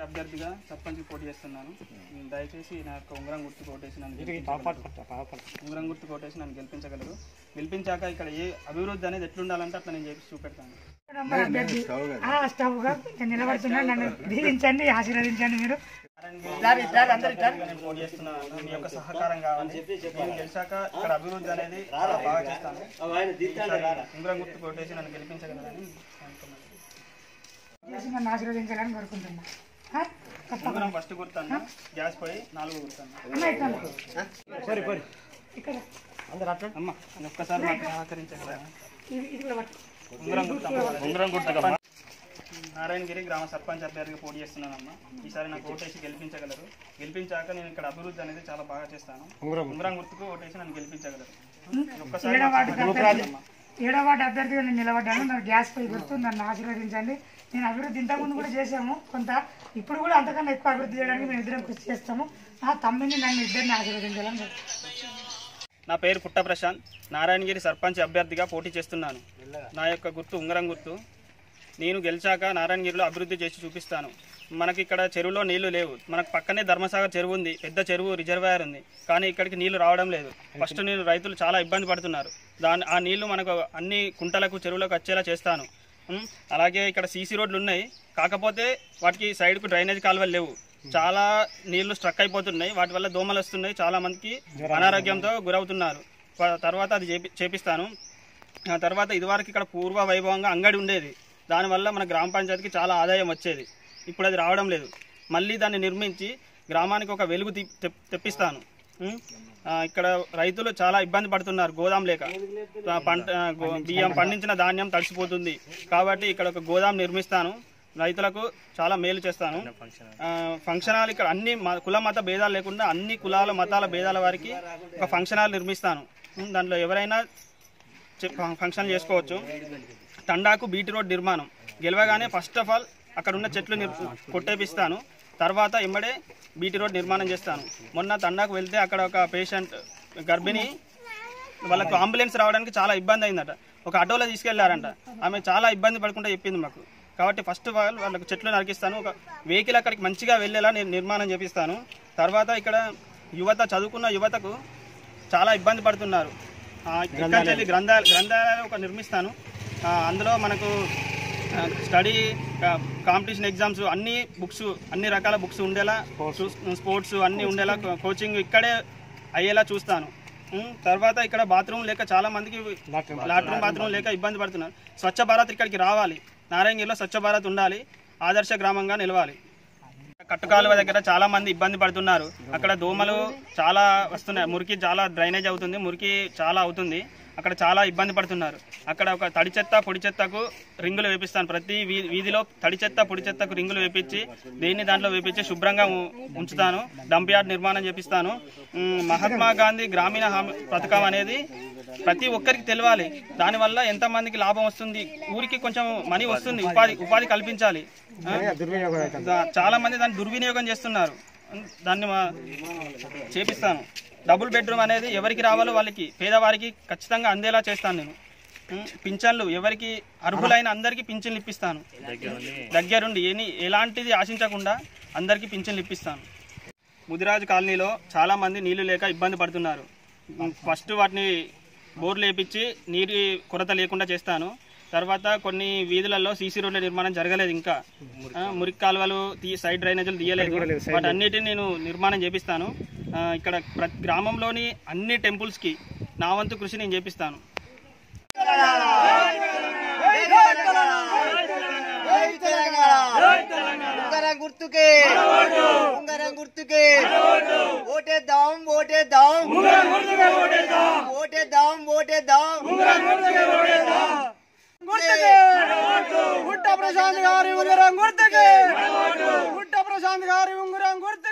అభ్యర్థిగా సర్పంచ్ పోటీ చేస్తున్నాను. దయచేసి నా యొక్క ఉంగరం గుర్తు కోటేసి నన్ను గెలిపించగలరు. గెలిపించాక ఇక్కడ ఏ అభివృద్ధి అనేది ఎట్లుండాలంటే అట్లా నేను చేసి చూపెడతాను. దీవించండి, ఆశీర్వదించండి. మీరు పోటీ చేస్తున్నాను, మీ యొక్క సహకారం కావాలి. నేను గెలిచాక ఇక్కడ అభివృద్ధి అనేది బాగా చేస్తాను. ఉంగరం గుర్తు కోటేసి నన్ను గెలిపించగలరని నన్ను ఆశీర్వదించాలని కోరుకుంటున్నా. ఉంగరం ఫస్ట్ గుర్తాను, గ్యాస్ పోయి 4 గుర్తాను. అమ్మ ఒక్కసారి నాకు సహకరించగలరా? ఉంగరం గుర్తు నారాయణగిరి గ్రామ సర్పంచ్ అభ్యర్థిగా పోటీ చేస్తున్నానమ్మా. ఈసారి నాకు ఓటేసి గెలిపించగలరు. గెలిపించాక నేను ఇక్కడ అభివృద్ధి అనేది చాలా బాగా చేస్తాను. ఉంగరం గుర్తుకు ఓటేసి నన్ను గెలిపించగలరు. ఏడో వార్డు అభ్యర్థిగా నేను నిలబడ్డాను. నాకు గ్యాస్ పై గుర్తు, నన్ను ఆశీర్వదించండి. నేను అభివృద్ధి ఇంతకుముందు కూడా చేసాము కొంత, ఇప్పుడు కూడా అంతకన్నా ఎక్కువ అభివృద్ధి చేయడానికి మేము ఇద్దరం కృషి చేస్తాము. నా తమ్మిని నన్ను ఇద్దరిని ఆశీర్వదించాలని. నా పేరు పుట్ట ప్రశాంత్, నారాయణగిరి సర్పంచ్ అభ్యర్థిగా పోటీ చేస్తున్నాను. నా యొక్క గుర్తు ఉంగరం గుర్తు. నేను గెలిచాక నారాయణగిరిలో అభివృద్ధి చేసి చూపిస్తాను. మనకి ఇక్కడ చెరువులో నీళ్లు లేవు. మనకు పక్కనే ధర్మసాగర్ చెరువు ఉంది, పెద్ద చెరువు, రిజర్వాయర్ ఉంది. కానీ ఇక్కడికి నీళ్లు రావడం లేదు. ఫస్ట్ నేను రైతులు చాలా ఇబ్బంది పడుతున్నారు. ఆ నీళ్లు మనకు అన్ని కుంటలకు, చెరువులకు వచ్చేలా చేస్తాను. అలాగే ఇక్కడ సీసీ రోడ్లు ఉన్నాయి, కాకపోతే వాటికి సైడ్కు డ్రైనేజ్ కాలువలు లేవు. చాలా నీళ్లు స్ట్రక్ అయిపోతున్నాయి. వాటి వల్ల దోమలు వస్తున్నాయి. చాలా మందికి అనారోగ్యంతో గురవుతున్నారు. తర్వాత అది చేపిస్తాను. తర్వాత ఇదివరకు ఇక్కడ పూర్వ వైభవంగా అంగడి ఉండేది. దానివల్ల మన గ్రామ పంచాయతీకి చాలా ఆదాయం వచ్చేది. ఇప్పుడు అది రావడం లేదు. మళ్ళీ దాన్ని నిర్మించి గ్రామానికి ఒక వెలుగు తెప్పిస్తాను. ఇక్కడ రైతులు చాలా ఇబ్బంది పడుతున్నారు, గోదాం లేక. బియ్యం పండించిన ధాన్యం తడిసిపోతుంది. కాబట్టి ఇక్కడ ఒక గోదాం నిర్మిస్తాను, రైతులకు చాలా మేలు చేస్తాను. ఫంక్షన్ హాల్ ఇక్కడ అన్ని కుల మత భేదాలు లేకుండా అన్ని కులాల మతాల భేదాల వారికి ఒక ఫంక్షన్ హాల్ నిర్మిస్తాను. దాంట్లో ఎవరైనా ఫంక్షన్ చేసుకోవచ్చు. తండాకు బీటీ రోడ్ నిర్మాణం గెలవగానే ఫస్ట్ ఆఫ్ ఆల్ అక్కడ ఉన్న చెట్లు కొట్టేపిస్తాను. తర్వాత ఎమ్మడే బీటీ రోడ్ నిర్మాణం చేస్తాను. మొన్న తండాకు వెళ్తే అక్కడ ఒక పేషెంట్ గర్భిణి, వాళ్ళకు అంబులెన్స్ రావడానికి చాలా ఇబ్బంది అయిందట. ఒక ఆటోలో తీసుకెళ్లారంట. ఆమె చాలా ఇబ్బంది పడుకుంటూ చెప్పింది మాకు. కాబట్టి ఫస్ట్ వాళ్ళకు చెట్లు నరికిస్తాను. ఒక వెహికల్ అక్కడికి మంచిగా వెళ్ళేలా నేను నిర్మాణం చేపిస్తాను. తర్వాత ఇక్కడ యువత, చదువుకున్న యువతకు చాలా ఇబ్బంది పడుతున్నారు. ఇక్కడ గ్రంథాలయాలు ఒక నిర్మిస్తాను. అందులో మనకు స్టడీ, కాంపిటీషన్ ఎగ్జామ్స్, అన్ని బుక్స్, అన్ని రకాల బుక్స్ ఉండేలా, స్పోర్ట్స్ అన్నీ ఉండేలా, కోచింగ్ ఇక్కడే అయ్యేలా చూస్తాను. తర్వాత ఇక్కడ బాత్రూమ్ లేక చాలా మందికి లాట్రూమ్ బాత్రూమ్ లేక ఇబ్బంది పడుతున్నారు. స్వచ్ఛ భారత్ ఇక్కడికి రావాలి. నారాయణగిరిలో స్వచ్ఛ భారత్ ఉండాలి, ఆదర్శ గ్రామంగా నిలవాలి. కట్టుకాలువ దగ్గర చాలా మంది ఇబ్బంది పడుతున్నారు. అక్కడ దోమలు చాలా వస్తున్నాయి, మురికి చాలా డ్రైనేజ్ అవుతుంది, మురికి చాలా అవుతుంది. అక్కడ చాలా ఇబ్బంది పడుతున్నారు. అక్కడ ఒక తడి చెత్త, పొడి చెత్తకు రింగులు వేపిస్తాను. ప్రతి వీధిలో తడి చెత్త, పొడి చెత్తకు రింగులు వేపించి దేన్ని దాంట్లో వేపించి శుభ్రంగా ఉంచుతాను. డంప్ యార్డ్ నిర్మాణం చేపిస్తాను. మహాత్మా గాంధీ గ్రామీణ పథకం అనేది ప్రతి ఒక్కరికి తెలియాలి. దానివల్ల ఎంతమందికి లాభం వస్తుంది, ఊరికి కొంచెం మనీ వస్తుంది, ఉపాధి కల్పించాలి. చాలా మంది దాన్ని దుర్వినియోగం చేస్తున్నారు. దాన్ని చేపిస్తాను. డబుల్ బెడ్రూమ్ అనేది ఎవరికి రావాలో వాళ్ళకి, పేదవారికి ఖచ్చితంగా అందేలా చేస్తాను నేను. పింఛన్లు ఎవరికి అర్హులైన అందరికీ పింఛన్లు ఇప్పిస్తాను. దగ్గరుండి ఎలాంటిది ఆశించకుండా అందరికీ పింఛన్లు ఇప్పిస్తాను. ముదిరాజు కాలనీలో చాలా మంది నీళ్లు లేక ఇబ్బంది పడుతున్నారు. ఫస్ట్ వాటిని బోర్లు వేపించి నీరు కొరత లేకుండా చేస్తాను. తర్వాత కొన్ని వీధులలో సీసీ రోడ్ల నిర్మాణం జరగలేదు, ఇంకా మురికి కాలువలు, సైడ్ డ్రైనేజీలు తీయలేదు. వాటన్నిటిని నేను నిర్మాణం చేపిస్తాను. ఇక్కడ గ్రామంలోని అన్ని టెంపుల్స్కి నా వంతు కృషి నేను చేపిస్తాను. గుర్తుకే ఓటేద్దాం, ఓటేద్దాం, ఓటేద్దాం, ఓటేద్దాం. పుట్ట ప్రశాంత్ గారి ఉంగరం గుర్తుకే, పుట్ట ప్రశాంత్ గారి ఉంగరం గుర్తు.